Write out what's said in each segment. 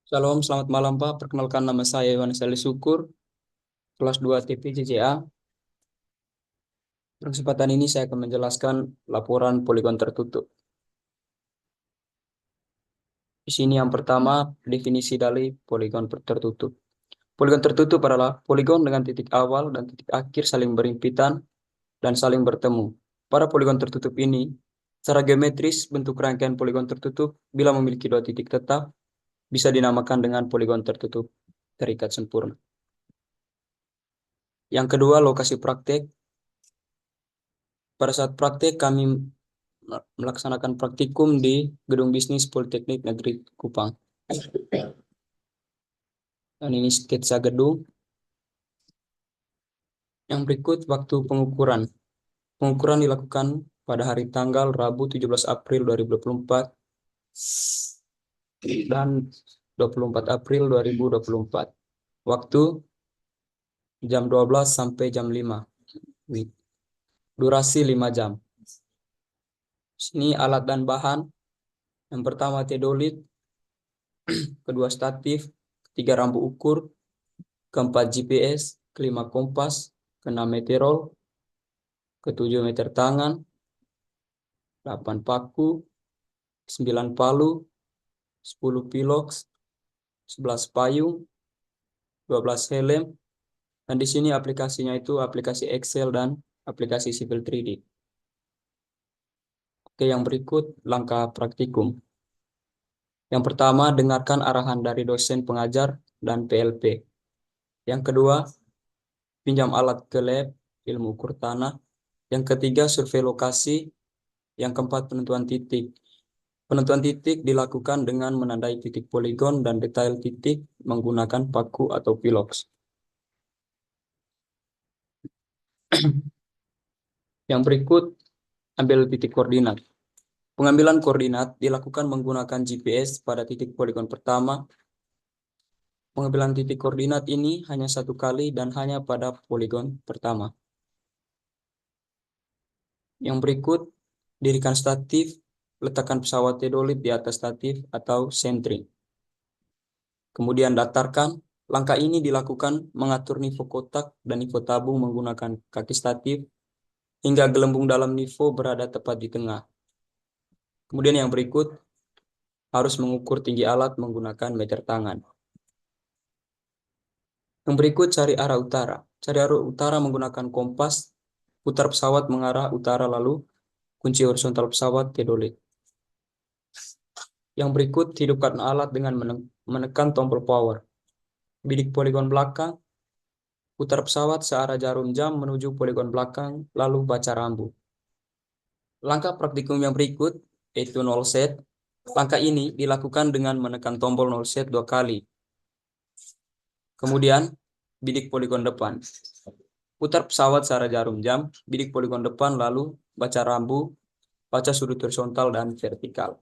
Shalom, selamat malam Pak. Perkenalkan nama saya Yohanes Ali Syukur, kelas 2 TP JJA. Pada kesempatan ini saya akan menjelaskan laporan poligon tertutup. Di sini yang pertama, definisi dari poligon tertutup. Poligon tertutup adalah poligon dengan titik awal dan titik akhir saling berhimpitan dan saling bertemu. Pada poligon tertutup ini, secara geometris bentuk rangkaian poligon tertutup bila memiliki dua titik tetap bisa dinamakan dengan poligon tertutup terikat sempurna. Yang kedua, lokasi praktek. Pada saat praktek, kami melaksanakan praktikum di Gedung Bisnis Politeknik Negeri Kupang. Dan ini sketsa gedung. Yang berikut waktu pengukuran. Pengukuran dilakukan pada hari tanggal Rabu 17 April 2024 dan 24 April 2024. Waktu jam 12 sampai jam 5. Durasi 5 jam. Sini alat dan bahan. Yang pertama teodolit, kedua statif, ketiga rambu ukur, keempat GPS, kelima kompas, keenam meteorol, ketujuh meter tangan, 8 paku, 9 palu, 10 piloks, 11 payung, 12 helm, dan di sini aplikasinya itu aplikasi Excel dan aplikasi Civil 3D. Oke, yang berikut langkah praktikum. Yang pertama, dengarkan arahan dari dosen pengajar dan PLP. Yang kedua, pinjam alat ke lab ilmu ukur tanah. Yang ketiga, survei lokasi. Yang keempat, penentuan titik. Penentuan titik dilakukan dengan menandai titik poligon dan detail titik menggunakan paku atau piloks. Yang berikut, ambil titik koordinat. Pengambilan koordinat dilakukan menggunakan GPS pada titik poligon pertama. Pengambilan titik koordinat ini hanya satu kali dan hanya pada poligon pertama. Yang berikut, dirikan statif, letakkan pesawat teodolit di atas statif atau sentring. Kemudian datarkan. Langkah ini dilakukan mengatur nivou kotak dan nivou tabung menggunakan kaki statif hingga gelembung dalam nivou berada tepat di tengah. Kemudian yang berikut, harus mengukur tinggi alat menggunakan meter tangan. Yang berikut, cari arah utara. Cari arah utara menggunakan kompas, putar pesawat mengarah utara lalu kunci horizontal pesawat teodolit. Yang berikut, hidupkan alat dengan menekan tombol power. Bidik poligon belakang, putar pesawat searah jarum jam menuju poligon belakang, lalu baca rambu. Langkah praktikum yang berikut, yaitu null set. Langkah ini dilakukan dengan menekan tombol null set 2 kali. Kemudian, bidik poligon depan. Putar pesawat searah jarum jam, bidik poligon depan, lalu baca rambu, baca sudut horizontal dan vertikal.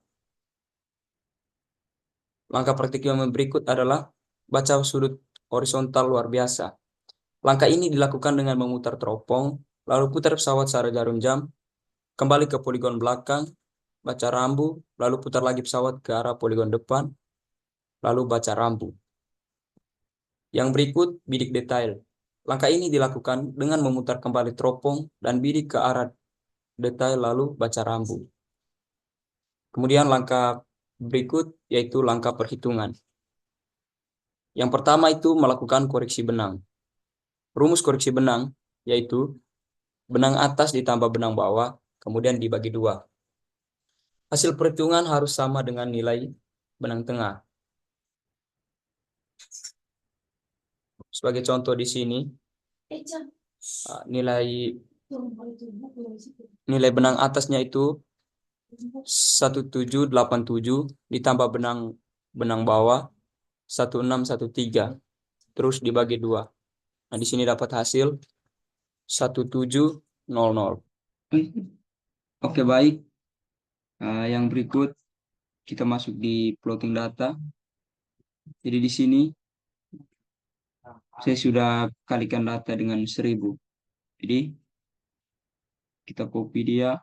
Langkah praktikum yang berikut adalah baca sudut horizontal luar biasa. Langkah ini dilakukan dengan memutar teropong, lalu putar pesawat searah jarum jam, kembali ke poligon belakang, baca rambu, lalu putar lagi pesawat ke arah poligon depan, lalu baca rambu. Yang berikut, bidik detail. Langkah ini dilakukan dengan memutar kembali teropong dan bidik ke arah detail, lalu baca rambu. Kemudian langkah berikut, yaitu langkah perhitungan. Yang pertama itu melakukan koreksi benang. Rumus koreksi benang, yaitu benang atas ditambah benang bawah, kemudian dibagi 2. Hasil perhitungan harus sama dengan nilai benang tengah. Sebagai contoh di sini, nilai benang atasnya itu 1787 ditambah benang bawah 1613, terus dibagi 2. Nah, di sini dapat hasil 1700. Oke, baik. Yang berikut kita masuk di plotting data. Jadi di sini saya sudah kalikan data dengan 1000. Jadi kita copy dia,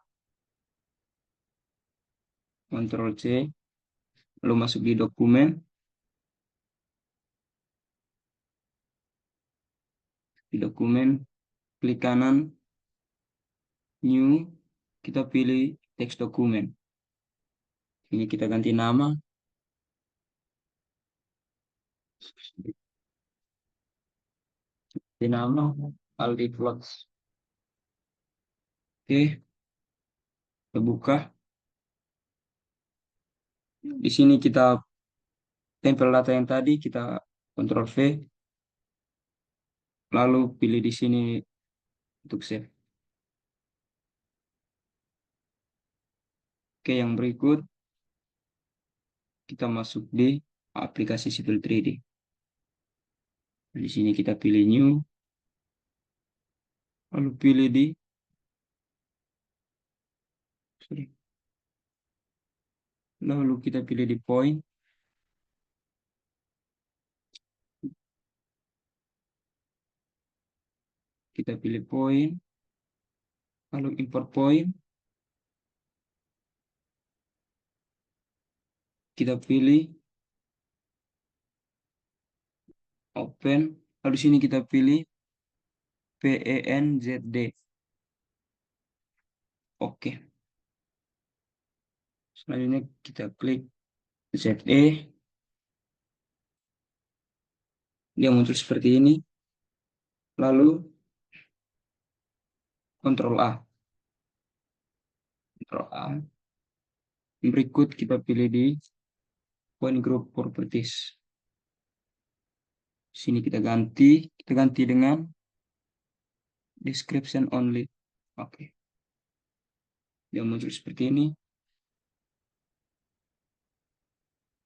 Ctrl C, lalu masuk di dokumen, Di dokumen, klik kanan, new, kita pilih teks dokumen. Ini kita ganti nama. Ganti nama, Aldi Vlogs. Oke, kita buka. Di sini kita tempel data yang tadi, kita Ctrl V, lalu pilih di sini untuk save. Oke, yang berikut kita masuk di aplikasi Civil 3D. Di sini kita pilih new, lalu pilih di lalu kita pilih di point. Kita pilih point, lalu import point. Kita pilih open, lalu sini kita pilih PENZD. Oke. Selanjutnya kita klik ZE. Dia muncul seperti ini. Lalu Ctrl A. Ctrl A. Berikut kita pilih di point group properties. Sini kita ganti dengan description only. Oke. Dia muncul seperti ini.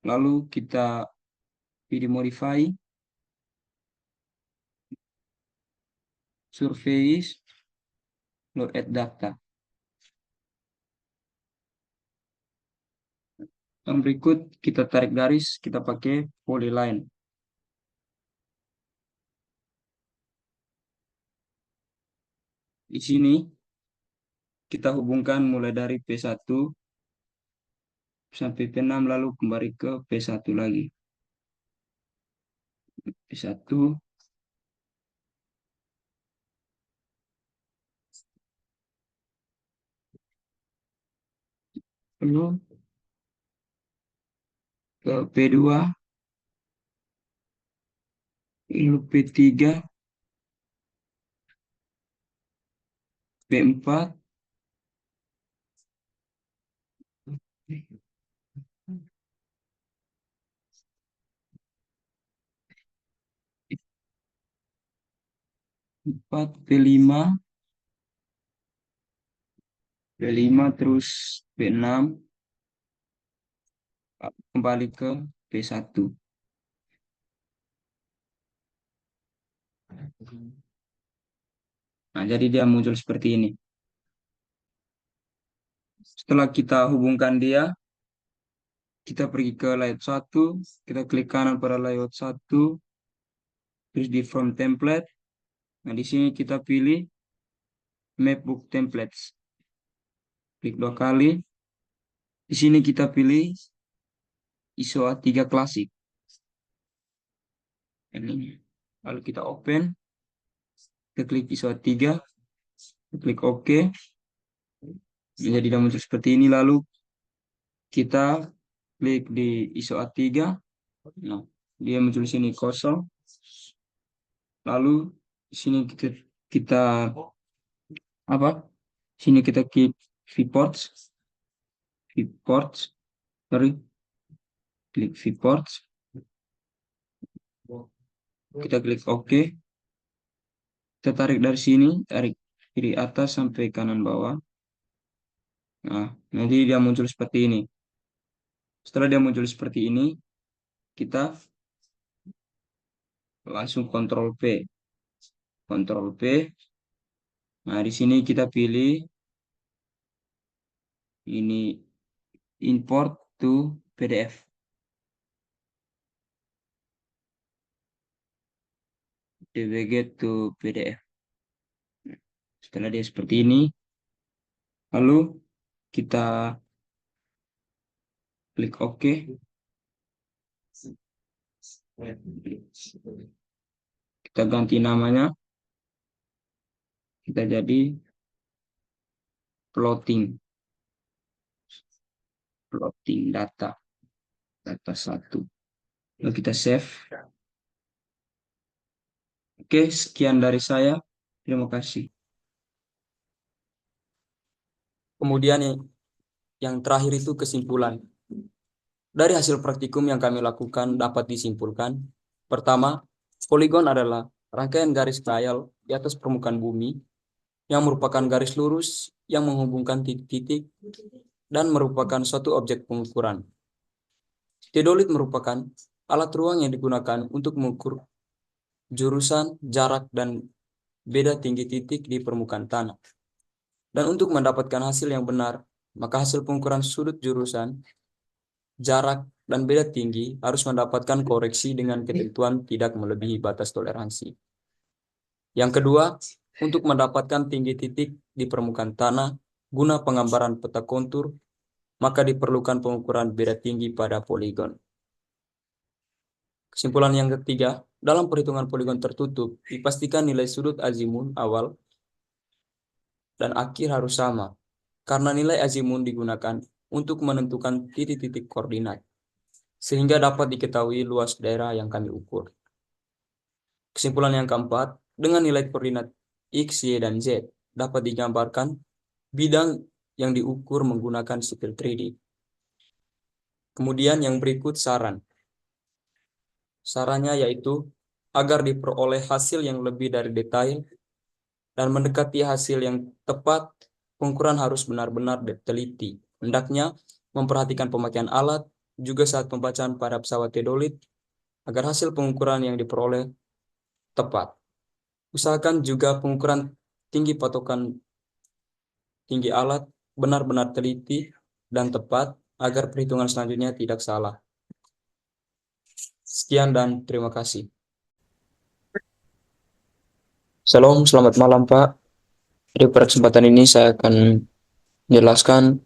Lalu kita pilih modify, surface, load add data. Yang berikut kita tarik garis, kita pakai polyline. Di sini kita hubungkan mulai dari P1 sampai P6 lalu kembali ke P1 lagi. P1, lalu ke P2, lalu P3, P4, P5, P5 terus P6 kembali ke P1. Nah, jadi dia muncul seperti ini. Setelah kita hubungkan dia, kita pergi ke layout 1, kita klik kanan pada layout 1, terus di from template. Nah, di sini kita pilih Mapbook Templates. Klik 2 kali. Di sini kita pilih ISO A3 Classic. Ini. Lalu kita open. Kita klik ISO A3. Kita klik OK. Jadi dia muncul seperti ini. Lalu kita klik di ISO A3. Nah, dia muncul di sini kosong. Lalu di sini kita apa? Sini kita klik viewports. Viewports. Sorry. Klik viewports. Kita klik OK. Kita tarik dari sini, tarik kiri atas sampai kanan bawah. Nah, nanti dia muncul seperti ini. Setelah dia muncul seperti ini, kita langsung Ctrl P. Ctrl P. Nah, di sini kita pilih ini import to PDF. DBG to PDF. Setelah dia seperti ini, lalu kita klik OK. Kita ganti namanya. kita jadi plotting data 1. Lalu kita save. Oke, sekian dari saya. Terima kasih. Kemudian yang terakhir itu kesimpulan. Dari hasil praktikum yang kami lakukan dapat disimpulkan, pertama, poligon adalah rangkaian garis trial di atas permukaan bumi yang merupakan garis lurus yang menghubungkan titik-titik dan merupakan suatu objek pengukuran. Teodolit merupakan alat ruang yang digunakan untuk mengukur jurusan, jarak, dan beda tinggi titik di permukaan tanah. Dan untuk mendapatkan hasil yang benar, maka hasil pengukuran sudut jurusan, jarak, dan beda tinggi harus mendapatkan koreksi dengan ketentuan tidak melebihi batas toleransi. Yang kedua, untuk mendapatkan tinggi titik di permukaan tanah guna penggambaran peta kontur, maka diperlukan pengukuran beda tinggi pada poligon. Kesimpulan yang ketiga, dalam perhitungan poligon tertutup, dipastikan nilai sudut azimut awal dan akhir harus sama, karena nilai azimut digunakan untuk menentukan titik-titik koordinat, sehingga dapat diketahui luas daerah yang kami ukur. Kesimpulan yang keempat, dengan nilai koordinat X, Y, dan Z dapat digambarkan bidang yang diukur menggunakan sipil 3D. Kemudian yang berikut saran. Sarannya yaitu agar diperoleh hasil yang lebih dari detail dan mendekati hasil yang tepat, pengukuran harus benar-benar teliti. Hendaknya memperhatikan pemakaian alat juga saat pembacaan pada pesawat teodolit agar hasil pengukuran yang diperoleh tepat. Usahakan juga pengukuran tinggi patokan tinggi alat benar-benar teliti dan tepat agar perhitungan selanjutnya tidak salah. Sekian dan terima kasih. Shalom, selamat malam Pak. Pada kesempatan ini saya akan menjelaskan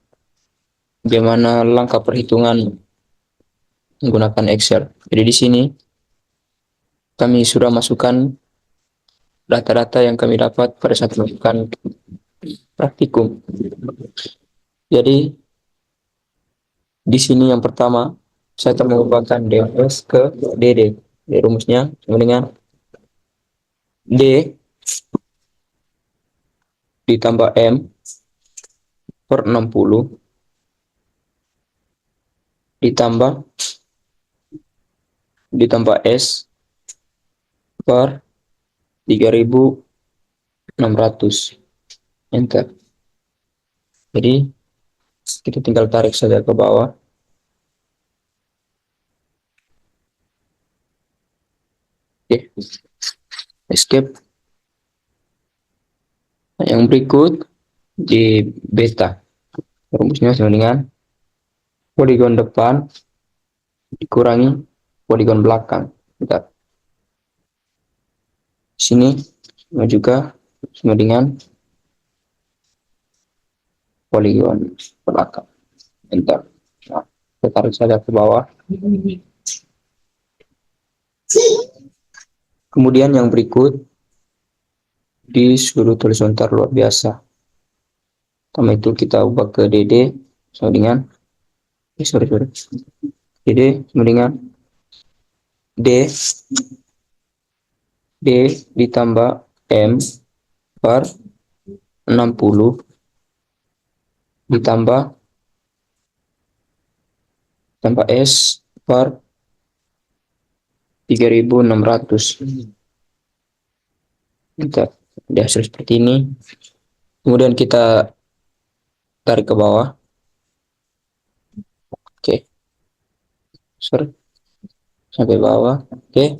bagaimana langkah perhitungan menggunakan Excel. Jadi di sini kami sudah masukkan data-data yang kami dapat pada saat melakukan praktikum. Jadi di sini yang pertama saya akan mengubahkan DFS ke DD. Jadi rumusnya sama dengan D ditambah M per 60 ditambah S per 3600. Enter. Jadi kita tinggal tarik saja ke bawah. Oke. Escape. Nah, yang berikut di beta. Rumusnya sama dengan poligon depan dikurangi poligon belakang. Bentar. Sini sama juga sama dengan poligon belakang. Enter. Nah, kita tarik saja ke bawah. Kemudian yang berikut di sudut horizontal luar biasa. Pertama itu kita ubah ke DD sama dengan DD sama dengan D ditambah M per 60 ditambah S per 3600. Kita di hasil seperti ini. Kemudian kita tarik ke bawah. Oke. Sampai bawah. Oke.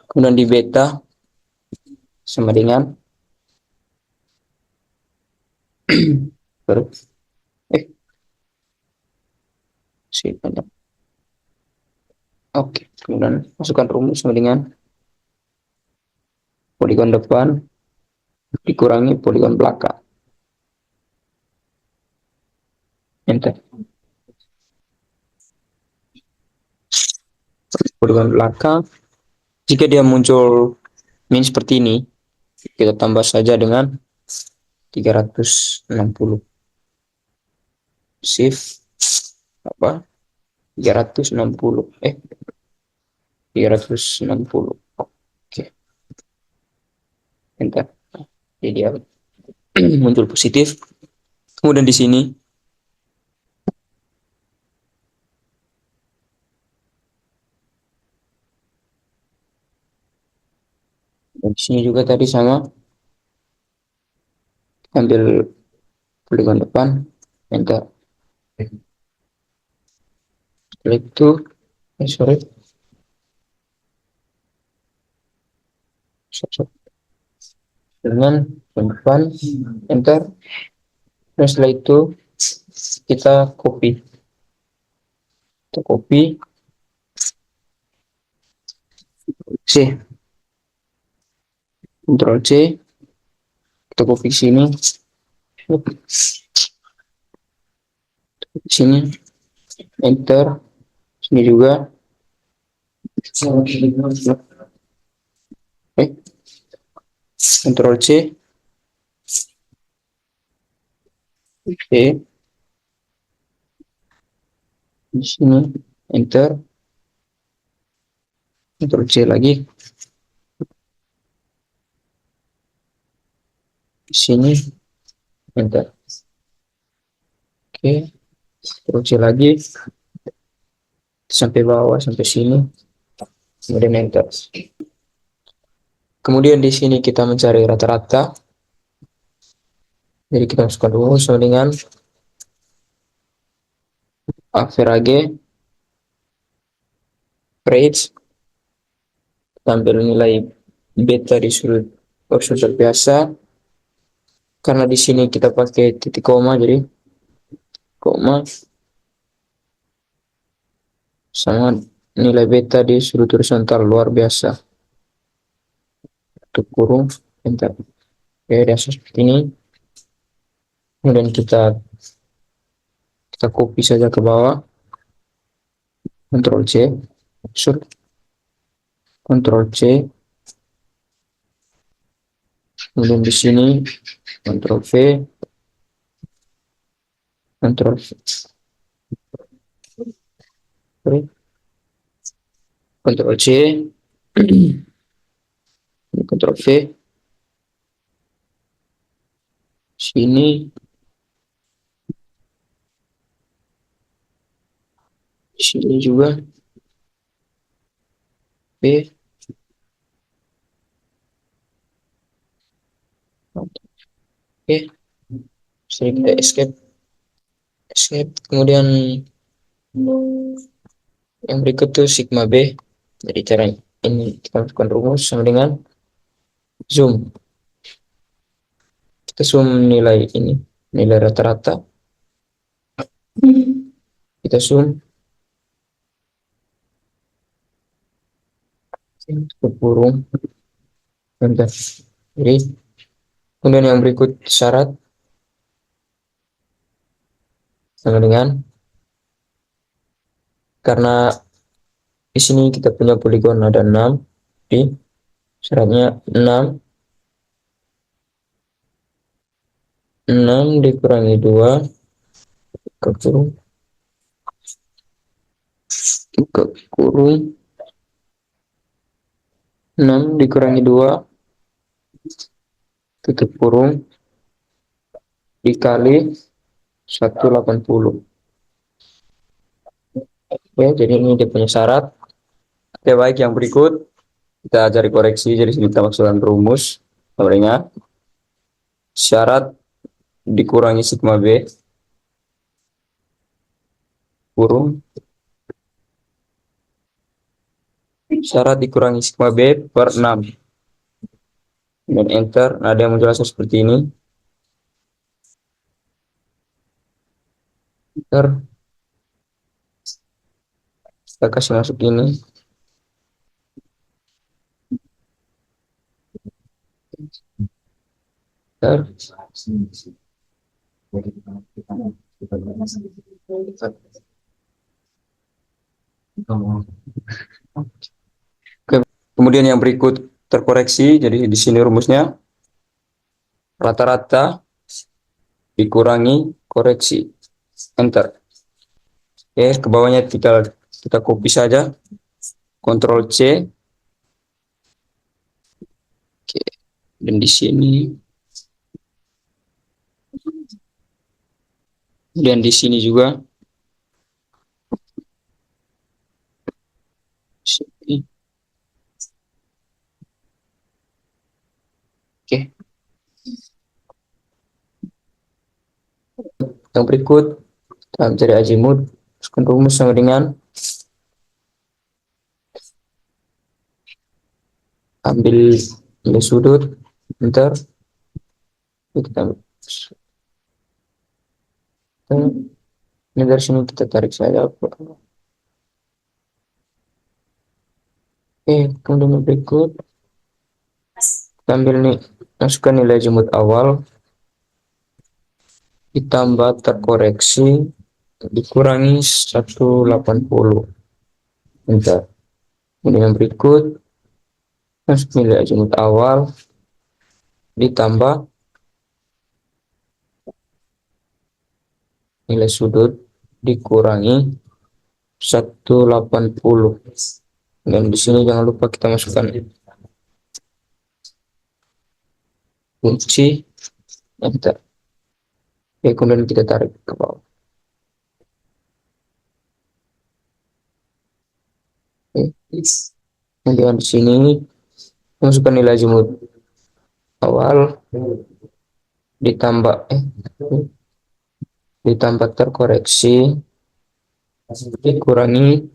Kemudian di beta sama dengan Oke, kemudian masukkan rumus sama dengan poligon depan dikurangi poligon belakang. Enter. Poligon belakang, jika dia muncul min seperti ini, kita tambah saja dengan 360. Shift apa? 360. 360. Oke, enter. Jadi dia muncul positif. Kemudian di sini dan di sini juga tadi sama, ambil poligon depan, enter. Setelah itu, sorry, dengan depan, enter. Dan setelah itu kita copy, C, Ctrl C, kita copy sini, sini, enter, sini juga, Ctrl C, C, di sini, enter, Ctrl C lagi, di sini, enter. Oke, Ctrl C lagi, sampai bawah, sampai sini, kemudian enter. Kemudian di sini kita mencari rata-rata. Jadi kita masukkan rumus sama dengan average rate, tampil nilai beta di sudut horizontal biasa. Karena di sini kita pakai titik koma, jadi koma sama nilai beta di sudut horizontal luar biasa. Tutup kurung, enter. Oke, dan seperti ini. Kemudian kita copy saja ke bawah, Ctrl C, Ctrl C, kemudian di sini Ctrl V, Ctrl V, Ctrl C, Ctrl V, sini, sini juga, V, oke, sini kita escape, kemudian yang berikut tuh sigma B. Jadi cara ini kita masukkan rumus sama dengan zoom. Kita zoom nilai ini, nilai rata-rata. Kita zoom ke kurung. Jadi kemudian yang berikut syarat sama dengan, karena di sini kita punya poligon ada 6, di syaratnya 6 dikurangi 2 ke kurung 6 dikurangi 2 tutup kurung dikali 180. Oke, jadi ini dia punya syarat. Oke, baik, yang berikut kita cari koreksi. Jadi kita masukkan rumus nomornya, syarat dikurangi sigma B kurung syarat dikurangi sigma B per 6 dan enter. Nah, ada yang menjelaskan seperti ini, enter, kita kasih masuk ini, enter. Oke, kemudian yang berikut terkoreksi. Jadi di sini rumusnya rata-rata dikurangi koreksi. Enter. Oke, ke bawahnya kita copy saja. Ctrl C. Oke, dan di sini, dan di sini juga. Sini. Oke, yang berikut kita mencari azimut, masukkan rumus sama dengan ambil nilai sudut, enter. Kita ini dari sini kita tarik saja. Oke, kemudian yang berikut kita ambil nih, masukkan nilai azimut awal ditambah terkoreksi dikurangi 180. Bentar. Kemudian yang berikut, masuk nilai azimut awal ditambah nilai sudut dikurangi 180. Dan di sini jangan lupa kita masukkan kunci, enter. Oke, kemudian kita tarik ke bawah. Oke. Kemudian di sini masukkan nilai azimut awal ditambah terkoreksi dikurangi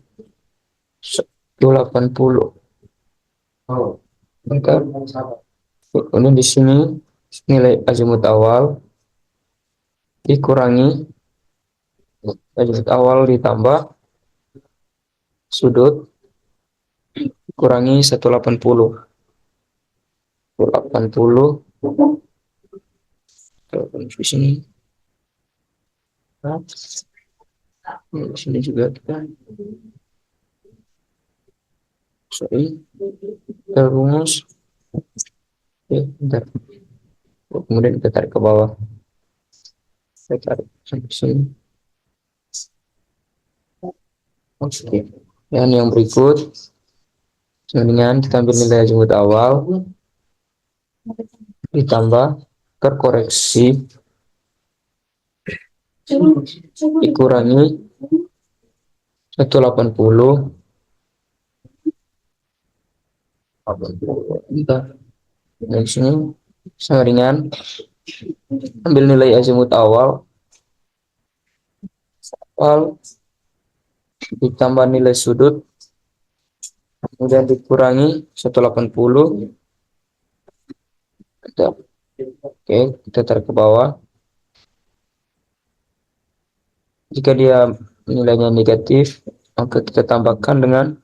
180. Bentar. Kemudian di sini nilai azimut awal dikurangi azimut awal ditambah sudut dikurangi 180. 180 di sini. Di sini juga kita rumus. Oke, bentar. Kemudian kita tarik ke bawah. Saya tarik sampai sini. Oke. Dan yang berikut, dengan kita ambil nilai azimut awal ditambah terkoreksi dikurangi 180. Dari sini sama dengan ambil nilai azimut awal ditambah nilai sudut kemudian dikurangi 180. Oke, kita tarik ke bawah. Jika dia nilainya negatif, maka kita tambahkan dengan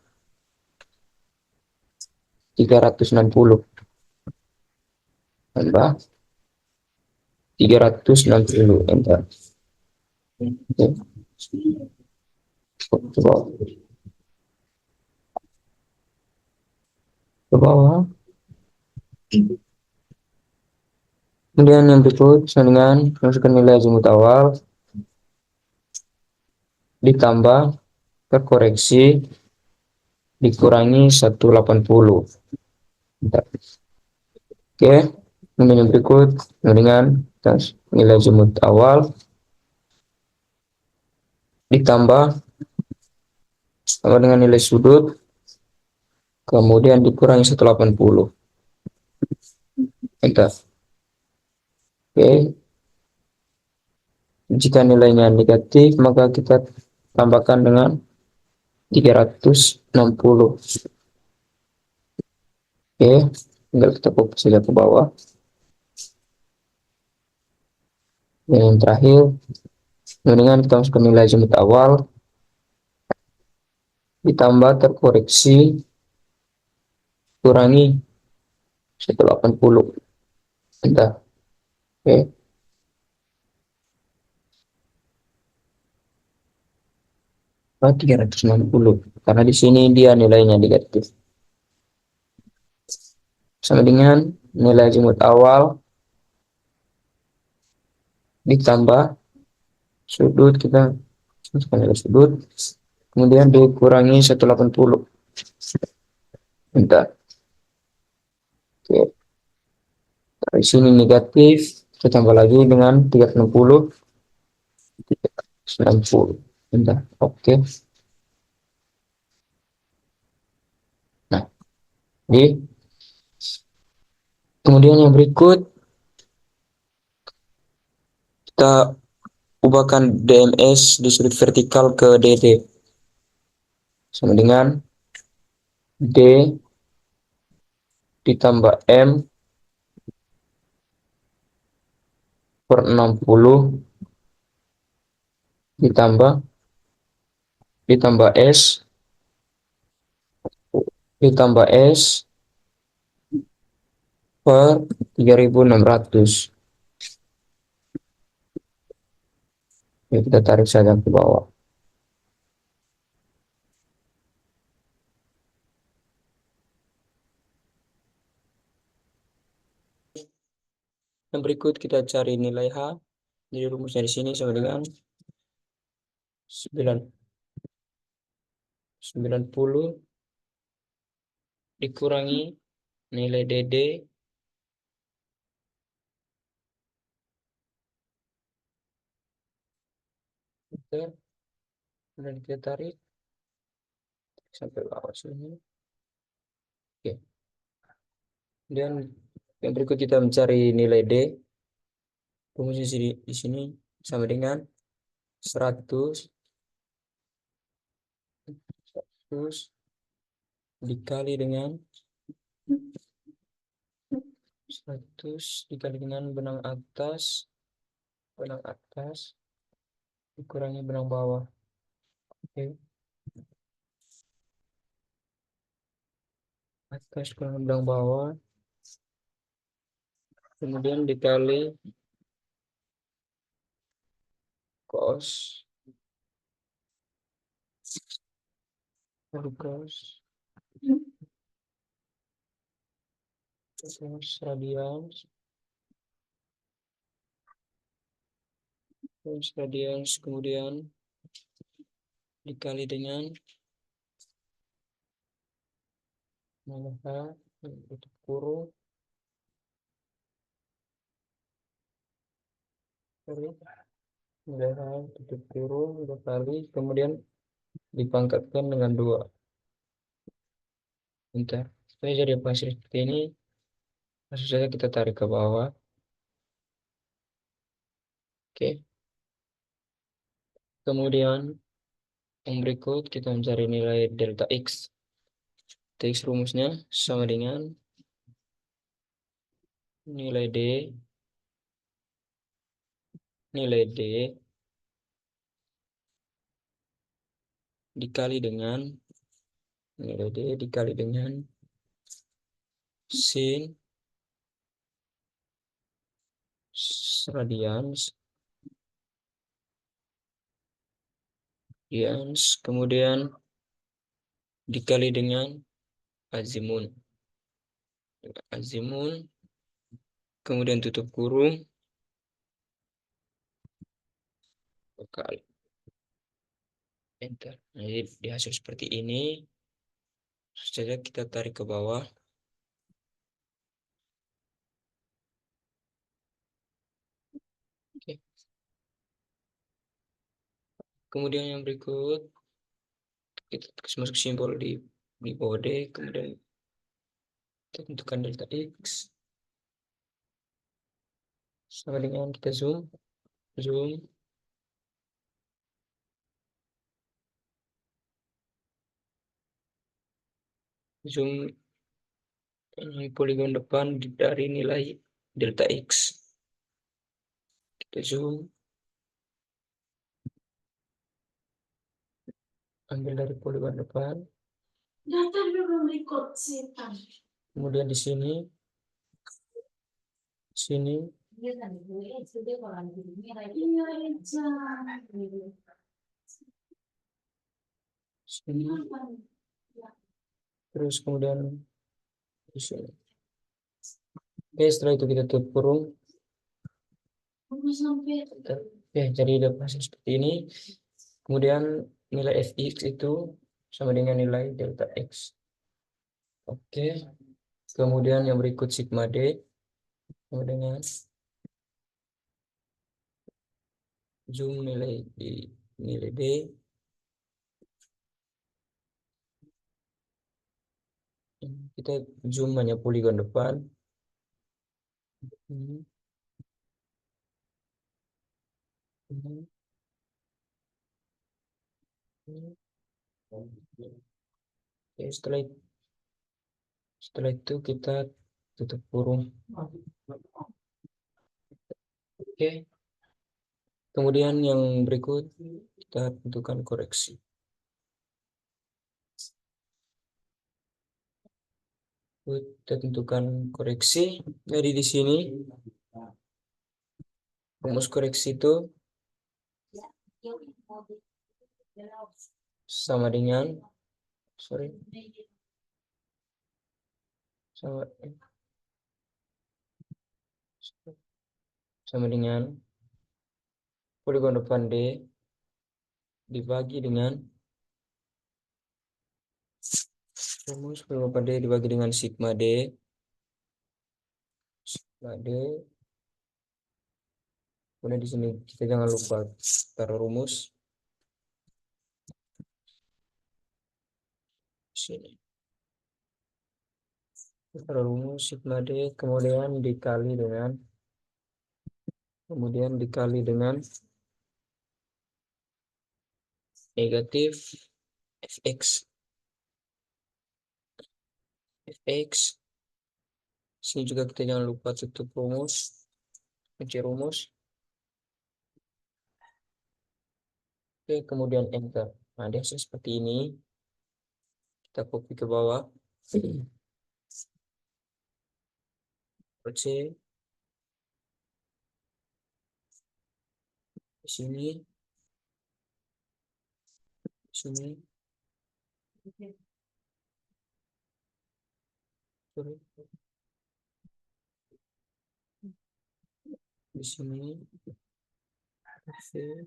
360. Tambah 360, enter. Oke. Ke bawah. Kemudian yang berikut dengan masukkan nilai azimut awal ditambah terkoreksi dikurangi 180. Oke, kemudian yang berikut dengan nilai azimut awal ditambah sama dengan nilai sudut kemudian dikurangi 180. Enter. Oke. Jika nilainya negatif, maka kita tambahkan dengan 360. Oke, tinggal kita copy saja ke bawah. Dan yang terakhir, dengan kita masukkan nilai azimut awal ditambah terkoreksi kurangi 180. Entah. Oke. Oh, 360 karena di sini dia nilainya negatif. Sama dengan nilai azimut awal ditambah sudut, kita masukkan nilai sudut, kemudian dikurangi 180. Bentar. Oke. Dari sini negatif, kita tambah lagi dengan 360, 90. Bentar. Oke. Nah, jadi kemudian yang berikut kita ubahkan DMS di sudut vertikal ke DD sama dengan D ditambah M per 60 ditambah ditambah S ditambah S per 3600. Ya, kita tarik saja ke bawah. Yang berikut kita cari nilai H. Jadi rumusnya di sini sama dengan 90 dikurangi nilai DD dan kita tarik sampai bawah sini. Oke. Dan yang berikut kita mencari nilai D. Rumusnya di sini sama dengan 100 dikali dengan 100 dikali dengan benang atas dikurangi benang bawah. Oke. Atas kurangi benang bawah, kemudian dikali cos radians kemudian dikali dengan nilai tutup kurung nilai tutup kurung dikali kemudian dipangkatkan dengan 2. Bentar. Supaya jadi hasil seperti ini, langsung saja kita tarik ke bawah. Oke. Kemudian yang berikut kita mencari nilai delta X. Delta X rumusnya sama dengan nilai D dikali dengan nilai D dikali dengan sin radians kemudian dikali dengan azimun kemudian tutup kurung kali enter. Nah, jadi di hasil seperti ini saja kita tarik ke bawah. Oke. Kemudian yang berikut kita masuk simbol di bawah D, kemudian kita tentukan delta X sama dengan kita zoom poligon depan dari nilai delta X. Kita zoom, ambil dari poligon depan. Kemudian di sini sini terus kemudian di sini. Oke, setelah itu kita tutup kurung Oke, jadi udah proses seperti ini. Kemudian nilai fx itu sama dengan nilai delta x. Oke, kemudian yang berikut sigma d sama dengan zoom nilai d. Kita zoom hanya poligon depan. Hmm, hmm, hmm. Oke, setelah itu kita tutup kurung. Oke, kemudian yang berikut kita tentukan koreksi. Kita tentukan koreksi. Jadi di sini rumus koreksi itu sama dengan sorry sama sama dengan poligon depan D dibagi dengan rumus poligon depan D dibagi dengan sigma D. Kemudian di sini kita jangan lupa taruh rumus sini. Taruh rumus sigma D kemudian dikali dengan negatif fx. Sini juga kita jangan lupa tutup rumus, kunci rumus. Oke, kemudian enter. Nah, dia seperti ini. Kita copy ke bawah. Ctrl C di sini, di sini, sorry, di sini, C,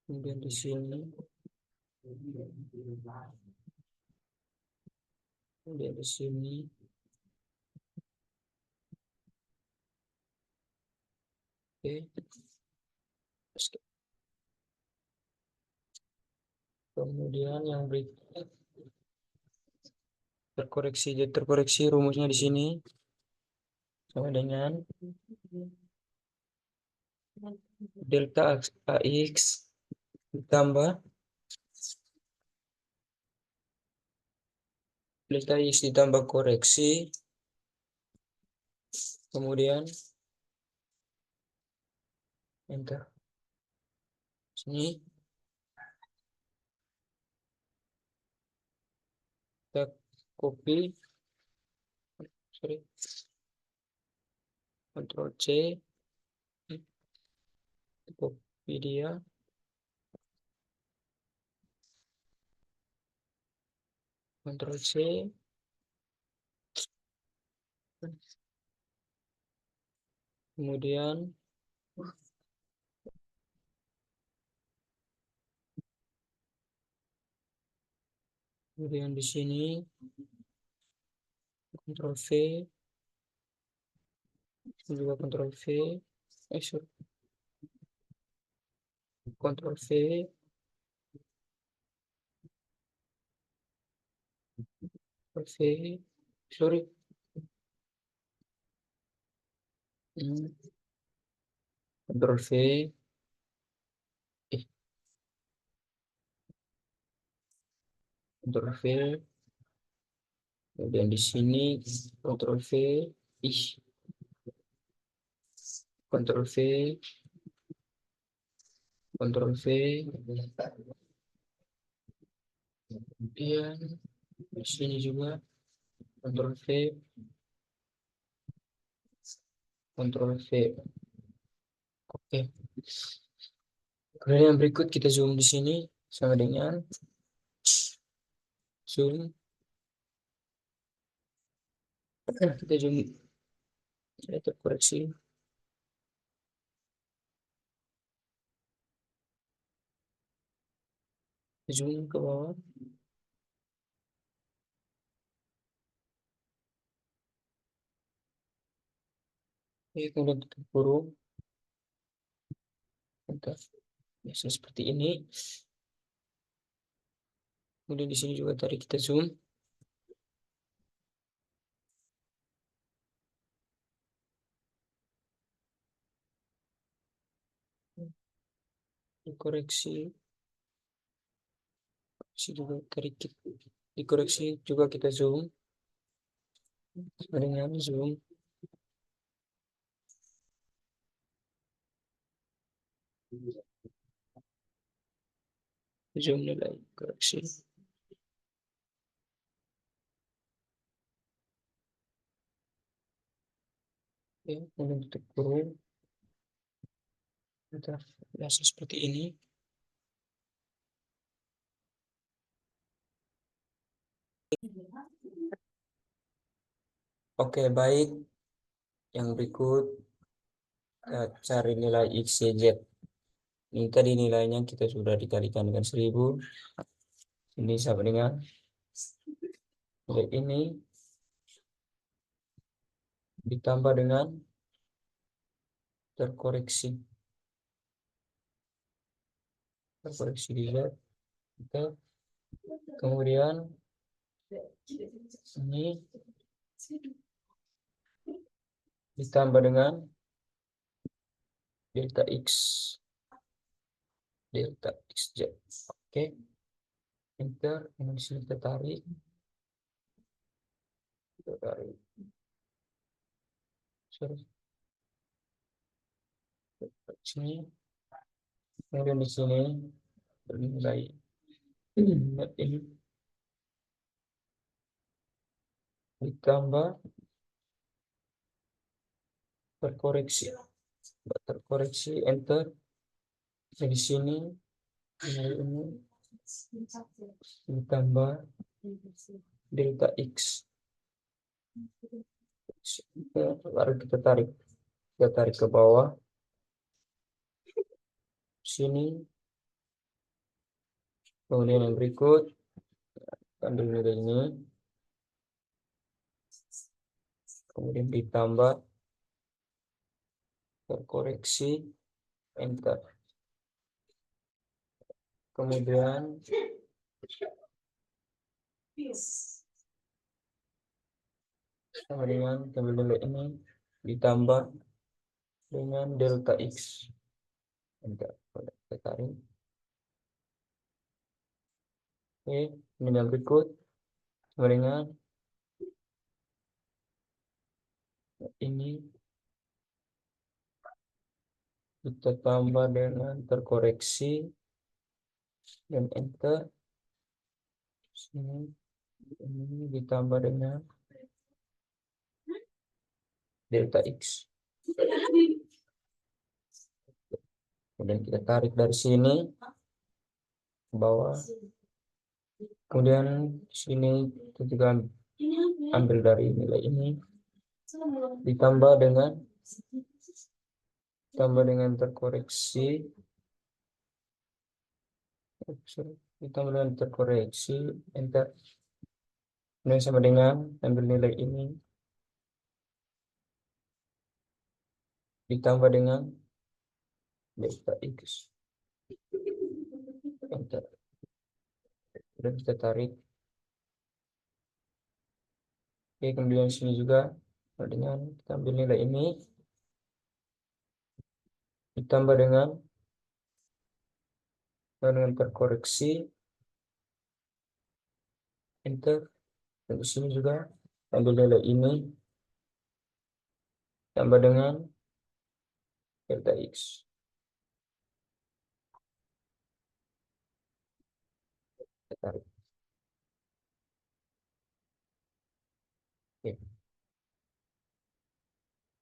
kemudian di sini, kemudian di sini. Oke, kemudian yang berikut terkoreksi rumusnya di sini sama dengan delta AX ditambah koreksi, kemudian enter. Sini kita copy, sorry, Ctrl C, copy dia, Ctrl C, kemudian di sini Ctrl V, juga Ctrl V, sorry, Ctrl V, Ctrl V, sorry, Ctrl V, Ctrl V, kemudian di sini Ctrl V, Ctrl V, Ctrl V, kemudian di sini juga Ctrl V, Ctrl V. Oke. Kemudian yang berikut kita zoom di sini sama dengan zoom. Kita zoom Saya terkoreksi. Zoom ke bawah. Oke, kemudian tutup kurung. Bentar. Biasa seperti ini. Kemudian di sini juga tadi kita zoom. Dikoreksi. Sini juga tadi dikoreksi juga kita zoom. Dengan zoom. Zoom nilai koreksi. Ya, kemudian tutup kurung. Bentar. Biasa seperti ini. Oke, baik. Yang berikut kita cari nilai X, Y, Z. Ini tadi nilainya kita sudah dikalikan dengan 1000. Ini sama dengan nilai ini ditambah dengan terkoreksi di Z. Kemudian ini ditambah dengan delta X, delta XZ. Oke, enter. Ini di sini kita tarik. Sorry. Sini. Kemudian di sini bernilai ini ditambah terkoreksi enter. Di sini ini ditambah delta X. Lalu kita tarik ke bawah sini. Kemudian yang berikut ambil nilai ini, kemudian ditambah terkoreksi enter. Kemudian sama dengan ambil nilai ini ditambah dengan delta X enter. Kita tarik. Oke, ini yang berikut sama dengan ini kita tambah dengan terkoreksi dan enter. Sini ini ditambah dengan delta X. Kemudian kita tarik dari sini ke bawah. Kemudian sini kita juga ambil dari nilai ini ditambah dengan terkoreksi. Ditambah dengan terkoreksi enter. Ini sama dengan ambil nilai ini ditambah dengan delta X enter. Sudah kita tarik. Oke, kemudian sini juga dengan kita ambil nilai ini ditambah dengan terkoreksi enter. Dan di sini juga ambil nilai ini tambah dengan delta X. Kita tarik. Oke.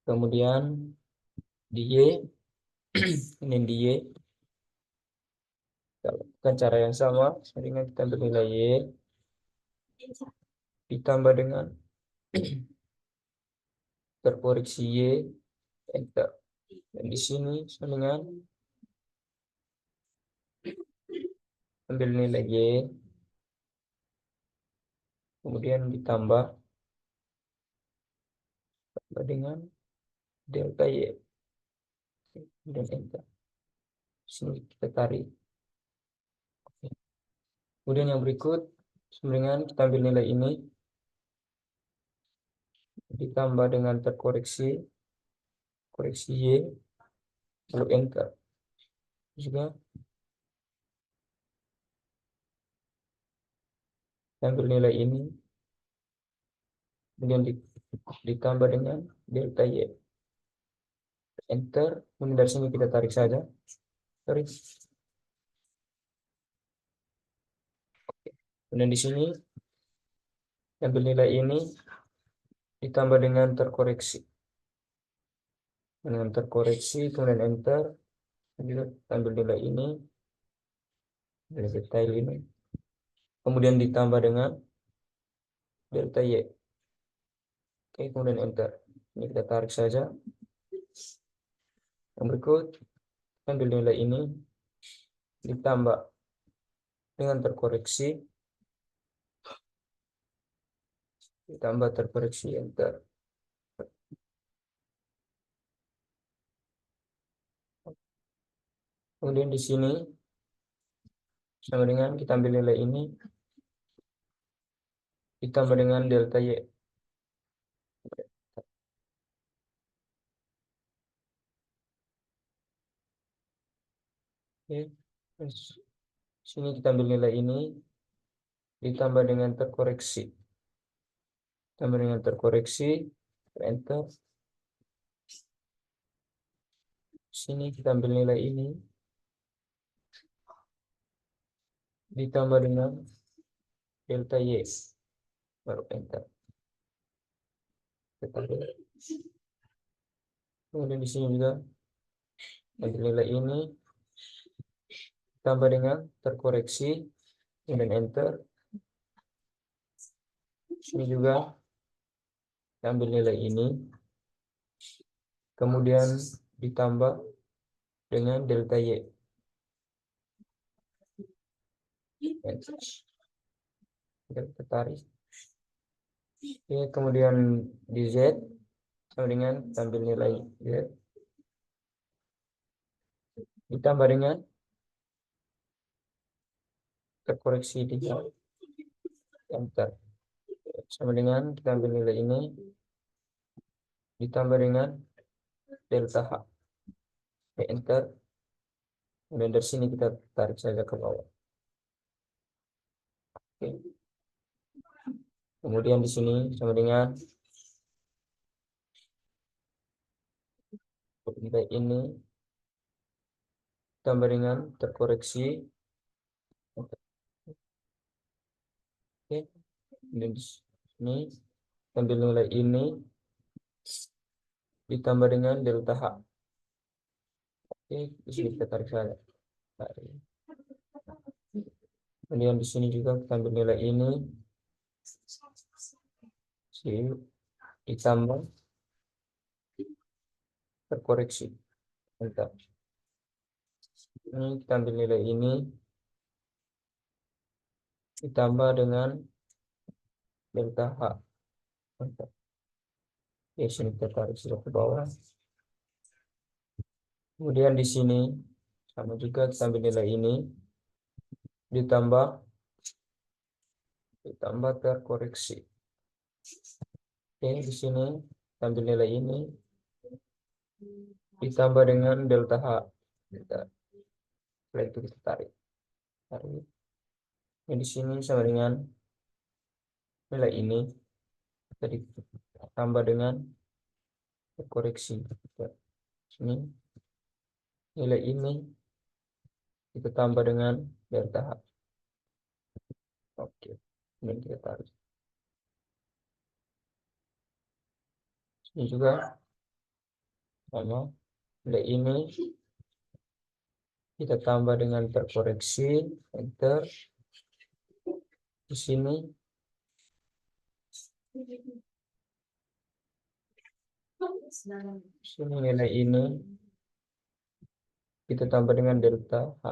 Kemudian di Y ini di Y kita lakukan cara yang sama dengan kita ambil nilai Y ditambah dengan terkoreksi Y, enter. Dan di sini sama dengan ambil nilai Y, kemudian ditambah dengan delta Y, dan enter. Sini kita tarik. Kemudian yang berikut, sama dengan kita ambil nilai ini, ditambah dengan terkoreksi, koreksi Y, lalu enter. Juga ambil nilai ini, kemudian ditambah dengan delta Y, enter. Kemudian dari sini kita tarik saja, tarik. Kemudian di sini ambil nilai ini, ditambah dengan terkoreksi, kemudian enter. Juga ambil nilai ini, nilai detail ini, kemudian ditambah dengan delta Y. Oke, kemudian enter. Ini kita tarik saja. Yang berikut, ambil nilai ini, ditambah dengan terkoreksi, enter. Kemudian di sini sama dengan kita ambil nilai ini, ditambah dengan delta Y. Oke. Sini kita ambil nilai ini, ditambah dengan terkoreksi, enter. Sini kita ambil nilai ini, ditambah dengan delta Y, baru enter. Kemudian di sini juga ambil nilai ini, tambah dengan terkoreksi, kemudian enter. Sini juga ambil nilai ini, kemudian ditambah dengan delta Y, enter. Kita tarik. Oke, kemudian di Z sama dengan ambil nilai Z, ditambah dengan terkoreksi di enter. Sama dengan kita ambil nilai ini, ditambah dengan delta H, enter. Kemudian dari sini kita tarik saja ke bawah. Oke. Kemudian di sini sama dengan nilai ini, tambah dengan terkoreksi. Oke. Dan di sini ambil nilai ini, ditambah dengan delta H. Oke, di sini kita tarik saja. Kemudian di sini juga kita ambil nilai ini, ditambah terkoreksi. Enter. Ini kita ambil nilai ini, ditambah dengan delta H. Enter. Oke, sini kita tarik ke bawah. Kemudian di sini sama juga kita ambil nilai ini, ditambah terkoreksi. Oke, di sini kita ambil nilai ini, ditambah dengan delta H. Setelah itu kita tarik. Ini di sini sama dengan nilai ini, jadi tambah dengan terkoreksi. Sini nilai ini kita tambah dengan delta H. Oke, ini kita tarik. Ini juga sama, nilai ini kita tambah dengan terkoreksi, enter. Di sini Sini nilai ini kita tambah dengan delta H.